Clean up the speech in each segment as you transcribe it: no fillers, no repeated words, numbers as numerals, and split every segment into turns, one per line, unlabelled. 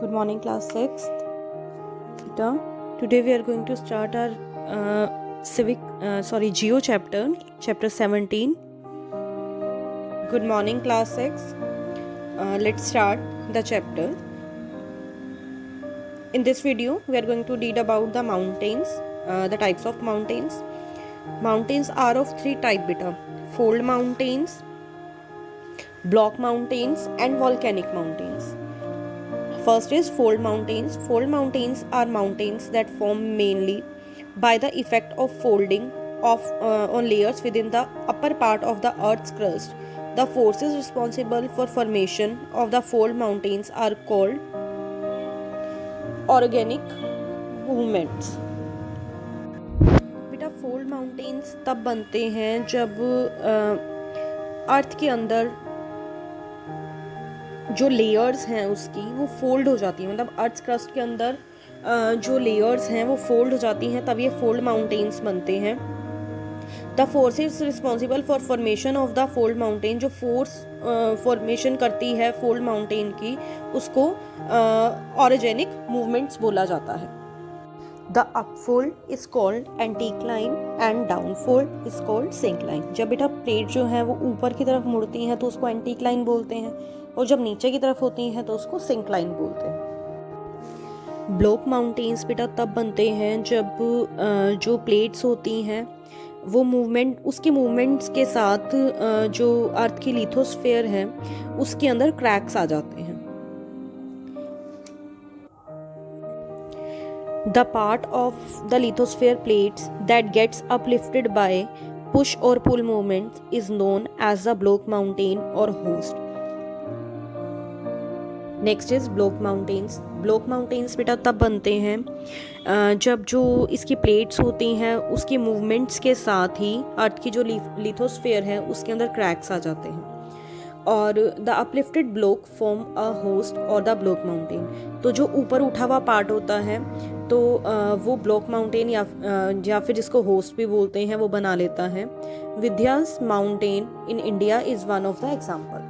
Good morning, class 6th. Today we are going to start our Geo chapter 17. Good morning, class 6. Let's start the chapter. In this video, we are going to read about the mountains, the types of mountains. Mountains are of three types, beta: fold mountains, block mountains, and volcanic mountains. First is fold mountains. Fold mountains are mountains that form mainly by the effect of folding on layers within the upper part of the earth's crust. The forces responsible for formation of the fold mountains are called organic movements. बेटा fold mountains तब बनते हैं जब अर्थ के अंदर जो layers हैं उसकी वो फोल्ड हो जाती है, मतलब अर्थ क्रस्ट के अंदर जो लेयर्स हैं वो फोल्ड हो जाती हैं, तब ये फोल्ड माउंटेन्स बनते हैं. The force is responsible for formation of the fold mountain. जो फोर्स फॉर्मेशन करती है फोल्ड माउंटेन की उसको ऑर्गेनिक मूवमेंट्स बोला जाता है. The upfold is called anticline and downfold is called syncline. जब बेटा प्लेट जो है वो ऊपर की तरफ मुड़ती हैं तो उसको एंटीक्लाइन बोलते हैं, और जब नीचे की तरफ होती हैं तो उसको सिंक्लाइन बोलते हैं. ब्लॉक माउंटेन्स बेटा तब बनते हैं जब जो प्लेट्स होती हैं वो उसके मूवमेंट्स के साथ जो अर्थ की लिथोस्फीयर है उसके अंदर क्रैक्स आ जाते हैं. The part of the lithosphere plates that gets uplifted by push or pull movements is known as the block mountain or host. Next is block mountains. Block mountains बेटा तब बनते हैं जब जो इसकी प्लेट्स होती हैं उसकी मूवमेंट्स के साथ ही अर्थ की जो लिथोस्फीयर है उसके अंदर क्रैक्स आ जाते हैं, और the uplifted block form a host और द ब्लॉक माउंटेन. तो जो ऊपर उठा हुआ पार्ट होता है तो वो ब्लॉक माउंटेन या फिर जिसको होस्ट भी बोलते हैं वो बना लेता है. Vindhyas mountain in India is one of the example.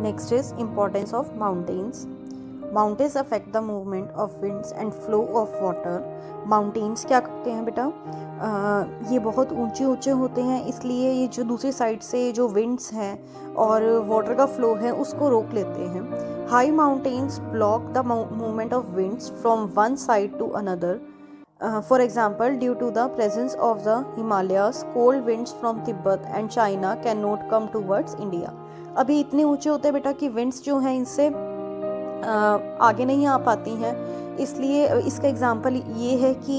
Next is importance of mountains. Mountains affect the movement of winds and flow of water. Mountains क्या करते हैं बेटा, ये बहुत ऊंचे ऊंचे होते हैं, इसलिए ये जो दूसरी साइड से जो winds हैं और वाटर का फ्लो है उसको रोक लेते हैं. High mountains block the movement of winds from one side to another. For example, due to the presence of the Himalayas, cold winds from Tibet and China cannot come towards India. अभी इतने ऊंचे होते हैं बेटा कि winds जो हैं इनसे आगे नहीं आ पाती हैं, इसलिए इसका एग्जांपल ये है कि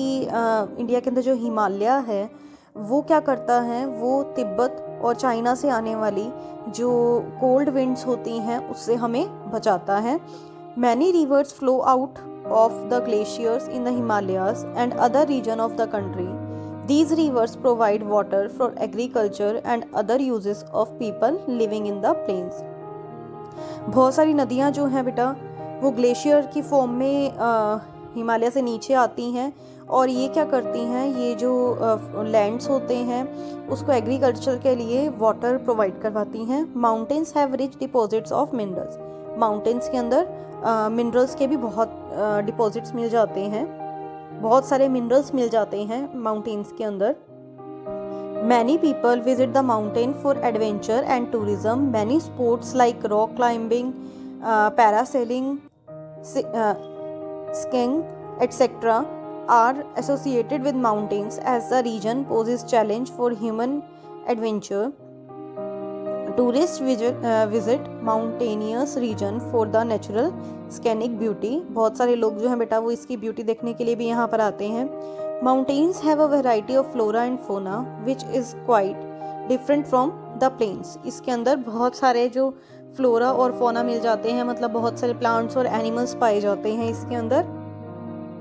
इंडिया के अंदर जो हिमालय है वो क्या करता है, वो तिब्बत और चाइना से आने वाली जो कोल्ड विंड्स होती हैं उससे हमें बचाता है. Many reverse flow out of the glaciers in the Himalayas and other region of the country. These rivers provide water for agriculture and other uses of people living in the plains. बहुत सारी नदियाँ जो हैं बेटा वो glacier की form में हिमालय से नीचे आती हैं, और ये क्या करती हैं, ये जो लैंड्स होते हैं उसको एग्रीकल्चर के लिए वाटर प्रोवाइड करवाती हैं. Mountains have rich deposits of minerals. Mountains के अंदर मिनरल्स के भी बहुत डिपॉजिट्स मिल जाते हैं, बहुत सारे मिनरल्स मिल जाते हैं माउंटेन्स के अंदर. Many people visit the mountain for adventure and tourism. Many sports like rock climbing, parasailing, skiing etc. are associated with mountains as the region poses challenge for human adventure. Tourist visit mountainous region for the natural scenic beauty, बहुत सारे लोग जो हैं बेटा वो इसकी beauty देखने के लिए भी यहाँ पर आते हैं। Mountains have a variety of flora and fauna which is quite different from the plains. इसके अंदर बहुत सारे जो फ्लोरा और फोना मिल जाते हैं, मतलब बहुत सारे प्लांट्स और एनिमल्स पाए जाते हैं इसके अंदर,